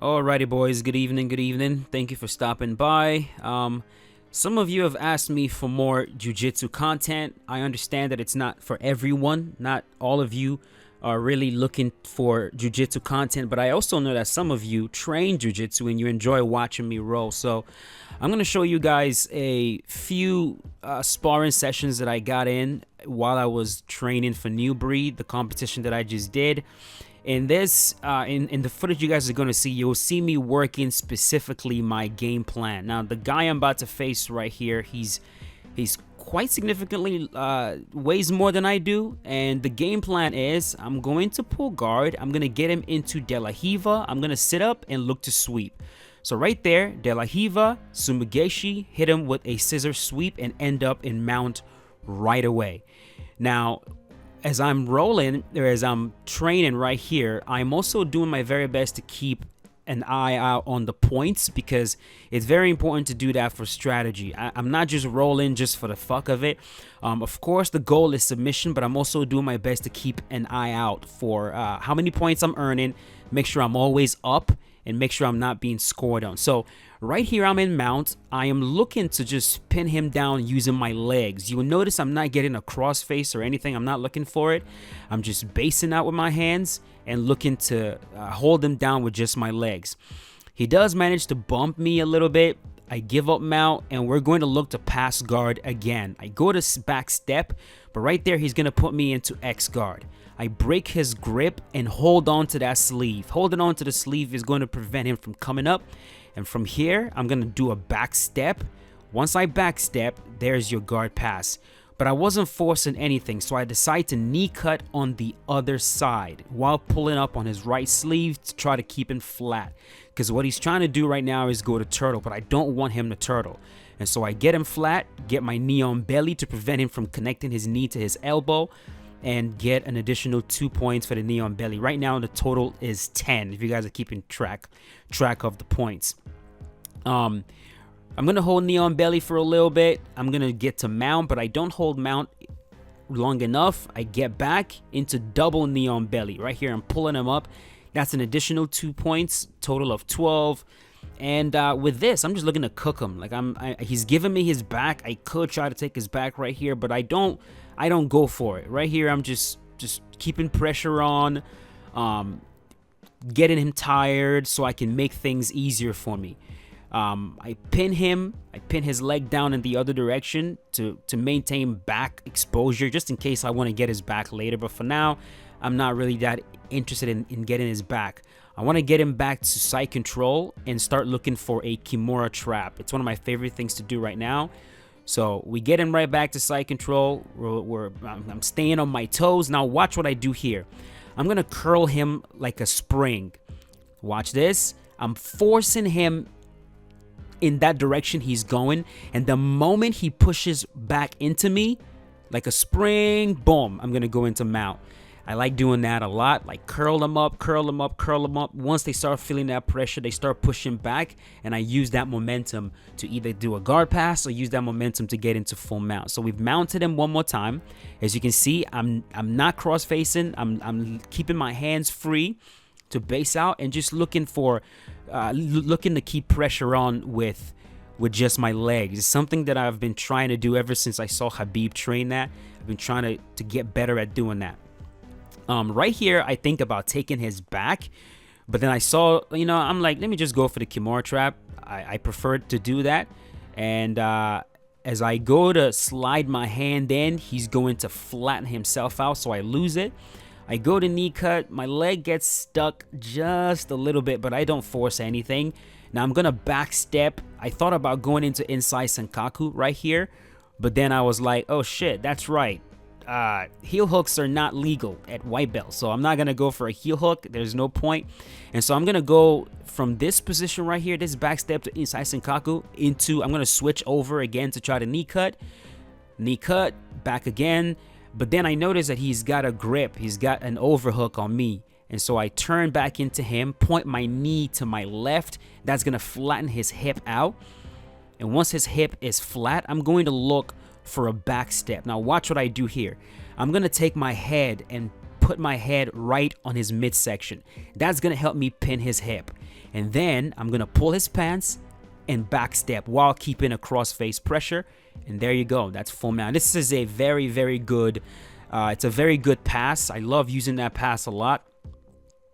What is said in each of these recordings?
Alrighty, boys. Good evening. Good evening. Thank you for stopping by. Some of you have asked me for more jiu-jitsu content. I understand that it's not for everyone. Not all of you are really looking for jiu-jitsu content, but I also know that some of you train jiu-jitsu and you enjoy watching me roll. So I'm going to show you guys a few sparring sessions that I got in while I was training for New Breed, the competition that I just did. In this, in the footage you guys are going to see, you'll see me working specifically my game plan. Now, the guy I'm about to face right here, he's quite significantly weighs more than I do, and the game plan is I'm going to pull guard, I'm going to get him into De La Hiva, I'm going to sit up and look to sweep. So right there, De La Hiva, Sumigeshi, hit him with a scissor sweep and end up in mount right away. Now, as I'm rolling, or as I'm training right here, I'm also doing my very best to keep an eye out on the points, because it's very important to do that for strategy. I'm not just rolling just for the fuck of it. Of course, the goal is submission, but I'm also doing my best to keep an eye out for how many points I'm earning, make sure I'm always up, and make sure I'm not being scored on. So right here, I'm in mount. I am looking to just pin him down using my legs. You will notice I'm not getting a crossface or anything. I'm not looking for it. I'm just basing out with my hands and looking to hold him down with just my legs. He does manage to bump me a little bit. I give up mount, and we're going to look to pass guard again. I go to back step, but right there, he's going to put me into X guard. I break his grip and hold on to that sleeve. Holding on to the sleeve is going to prevent him from coming up. And from here, I'm going to do a back step. Once I back step, there's your guard pass. But I wasn't forcing anything, so I decide to knee cut on the other side while pulling up on his right sleeve to try to keep him flat. Because what he's trying to do right now is go to turtle, but I don't want him to turtle. And so I get him flat, get my knee on belly to prevent him from connecting his knee to his elbow, and get an additional 2 points for the knee on belly. Right now, the total is 10, if you guys are keeping track of the points. I'm going to hold knee on belly for a little bit. I'm going to get to mount, but I don't hold mount long enough. I get back into double knee on belly. Right here, I'm pulling him up. That's an additional 2 points, total of 12. And with this, I'm just looking to cook him. Like he's giving me his back. I could try to take his back right here, but I don't go for it. Right here, I'm just keeping pressure on, getting him tired so I can make things easier for me. I pin his leg down in the other direction to maintain back exposure, just in case I want to get his back later. But for now, I'm not really that interested in getting his back. I want to get him back to side control and start looking for a Kimura trap. It's one of my favorite things to do right now. So we get him right back to side control. I'm staying on my toes. Now watch what I do here. I'm going to curl him like a spring. Watch this. I'm forcing him in that direction he's going, and the moment he pushes back into me like a spring, boom, I'm gonna go into mount. I like doing that a lot, like curl them up, curl them up, curl them up. Once they start feeling that pressure, they start pushing back, and I use that momentum to either do a guard pass or use that momentum to get into full mount. So we've mounted him one more time. As you can see, I'm not cross facing. I'm keeping my hands free to base out and just looking to keep pressure on with just my legs. It's something that I've been trying to do ever since I saw Khabib train that. I've been trying to get better at doing that. Right here, I think about taking his back, but then I saw, I'm like, let me just go for the Kimura trap. I prefer to do that. And as I go to slide my hand in, he's going to flatten himself out, so I lose it. I go to knee cut, my leg gets stuck just a little bit, but I don't force anything. Now I'm gonna back step. I thought about going into inside Senkaku right here, but then I was like, oh shit, that's right. Heel hooks are not legal at white belt, so I'm not gonna go for a heel hook. There's no point. And so I'm gonna go from this position right here, this back step to inside Senkaku I'm gonna switch over again to try to knee cut, back again. But then I noticed that he's got a grip. He's got an overhook on me. And so I turn back into him, point my knee to my left. That's going to flatten his hip out. And once his hip is flat, I'm going to look for a back step. Now watch what I do here. I'm going to take my head and put my head right on his midsection. That's going to help me pin his hip. And then I'm going to pull his pants and backstep while keeping a cross-face pressure. And there you go. That's full mount. This is a very, very good, it's a very good pass. I love using that pass a lot.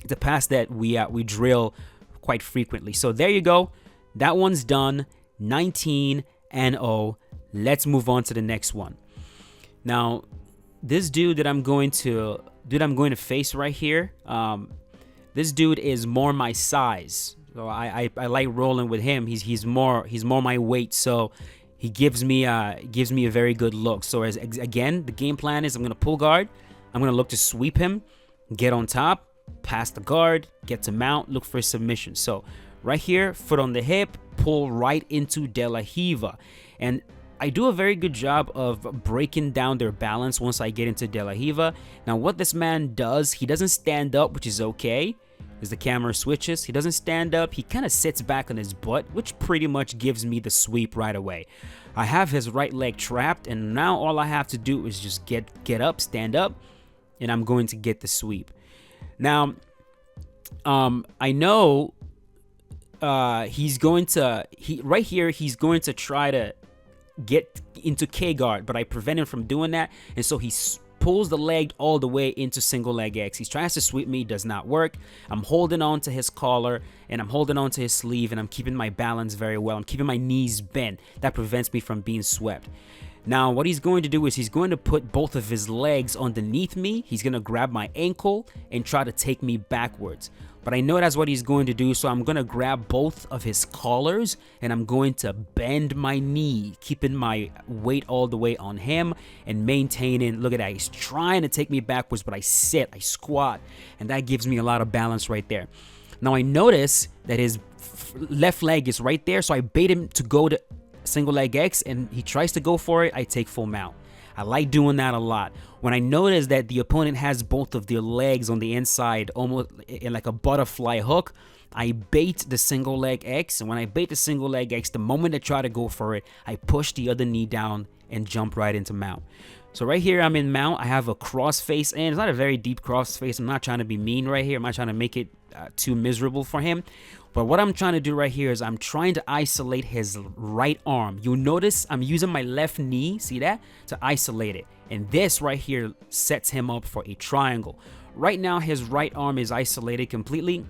It's a pass that we drill quite frequently. So there you go. That one's done. 19-0. Let's move on to the next one. Now, this dude that I'm going to face right here, this dude is more my size. So I like rolling with him. He's more my weight. So he gives me a very good look. So again, the game plan is I'm gonna pull guard. I'm gonna look to sweep him, get on top, pass the guard, get to mount, look for a submission. So right here, foot on the hip, pull right into De La Hiva. And I do a very good job of breaking down their balance once I get into De La Hiva. Now what this man does, he doesn't stand up, which is okay. As the camera switches, he doesn't stand up. He kind of sits back on his butt, which pretty much gives me the sweep right away. I have his right leg trapped, and now all I have to do is just get up, stand up, and I'm going to get the sweep. Now, I know he's going to try to get into K guard, but I prevent him from doing that, and so he pulls the leg all the way into single leg X. He tries to sweep me, does not work. I'm holding on to his collar and I'm holding on to his sleeve, and I'm keeping my balance very well. I'm keeping my knees bent. That prevents me from being swept. Now, what he's going to do is he's going to put both of his legs underneath me. He's going to grab my ankle and try to take me backwards. But I know that's what he's going to do, so I'm going to grab both of his collars and I'm going to bend my knee, keeping my weight all the way on him and maintaining. Look at that. He's trying to take me backwards, but I sit, I squat, and that gives me a lot of balance right there. Now, I notice that his left leg is right there, so I bait him to go to single leg X, and he tries to go for it. I take full mount. I like doing that a lot. When I notice that the opponent has both of their legs on the inside, almost in like a butterfly hook, I bait the single leg X. And when I bait the single leg X, the moment they try to go for it, I push the other knee down and jump right into mount. So right here, I'm in mount. I have a cross face in. It's not a very deep cross face. I'm not trying to be mean right here. I'm not trying to make it too miserable for him. But what I'm trying to do right here is I'm trying to isolate his right arm. You'll notice I'm using my left knee, see that, to isolate it. And this right here sets him up for a triangle. Right now, his right arm is isolated completely,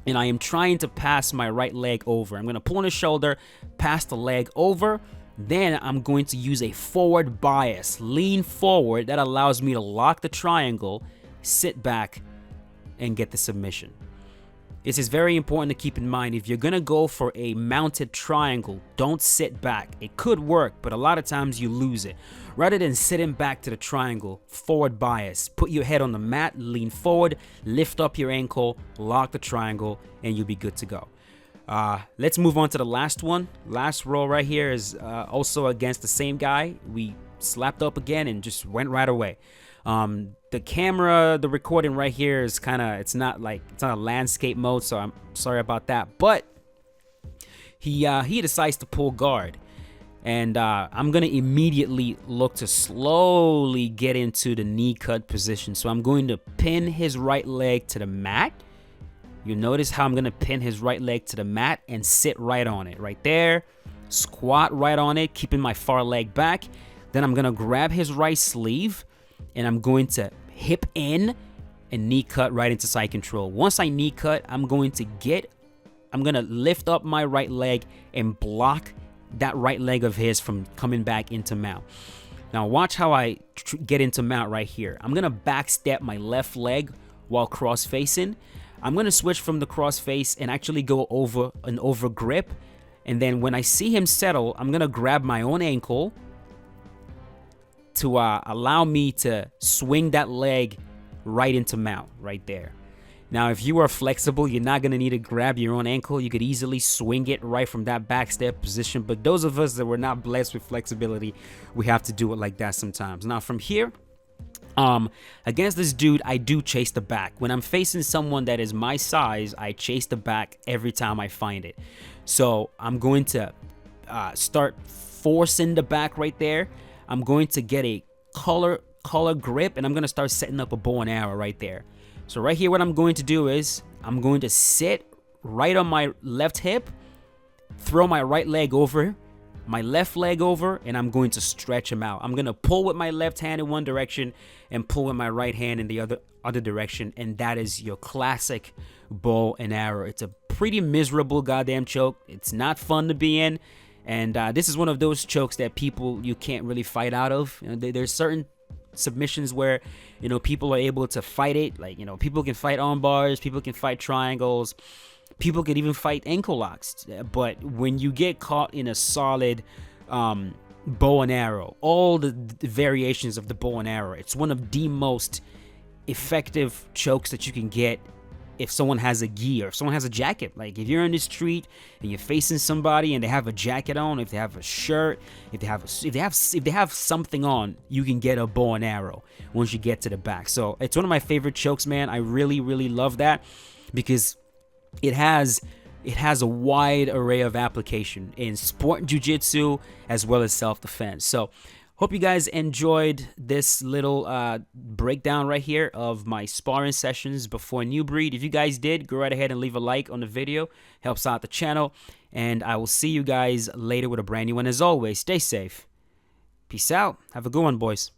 and I am trying to pass my right leg over. I'm going to pull on his shoulder, pass the leg over. Then I'm going to use a forward bias, lean forward. That allows me to lock the triangle, sit back, and get the submission. This is very important to keep in mind. If you're going to go for a mounted triangle, don't sit back. It could work, but a lot of times you lose it. Rather than sitting back to the triangle, forward bias. Put your head on the mat, lean forward, lift up your ankle, lock the triangle, and you'll be good to go. Let's move on to the last one. Last roll right here is also against the same guy. We slapped up again and just went right away. The camera, the recording right here is it's not a landscape mode, so I'm sorry about that. But he decides to pull guard, and I'm gonna immediately look to slowly get into the knee cut position. So I'm going to pin his right leg to the mat. You notice how I'm gonna pin his right leg to the mat and sit right on it, right there. Squat right on it, keeping my far leg back. Then I'm gonna grab his right sleeve, and I'm going to hip in and knee cut right into side control. Once I knee cut, I'm going to lift up my right leg and block that right leg of his from coming back into mount. Now watch how I get into mount right here. I'm going to back step my left leg while cross facing. I'm going to switch from the cross face and actually go over an over grip. And then when I see him settle, I'm going to grab my own ankle to allow me to swing that leg right into mount right there. Now, if you are flexible, you're not going to need to grab your own ankle. You could easily swing it right from that back step position. But those of us that were not blessed with flexibility, we have to do it like that sometimes. Now, from here, against this dude, I do chase the back. When I'm facing someone that is my size, I chase the back every time I find it. So I'm going to start forcing the back right there. I'm going to get a collar grip, and I'm going to start setting up a bow and arrow right there. So right here, what I'm going to do is I'm going to sit right on my left hip, throw my right leg over, my left leg over, and I'm going to stretch them out. I'm going to pull with my left hand in one direction and pull with my right hand in the other direction, and that is your classic bow and arrow. It's a pretty miserable goddamn choke. It's not fun to be in, and this is one of those chokes that you can't really fight out of. There's certain submissions where people are able to fight it, like people can fight arm bars, people can fight triangles, people can even fight ankle locks, but when you get caught in a solid bow and arrow, all the variations of the bow and arrow, it's one of the most effective chokes that you can get if someone has a gi or if someone has a jacket. Like if you're in the street and you're facing somebody and they have a jacket on, if they have a shirt, if they have something on, you can get a bow and arrow once you get to the back. So it's one of my favorite chokes, man. I really, really love that because it has a wide array of application in sport jiu-jitsu as well as self-defense. So hope you guys enjoyed this little breakdown right here of my sparring sessions before New Breed. If you guys did, go right ahead and leave a like on the video. Helps out the channel. And I will see you guys later with a brand new one. As always, stay safe. Peace out. Have a good one, boys.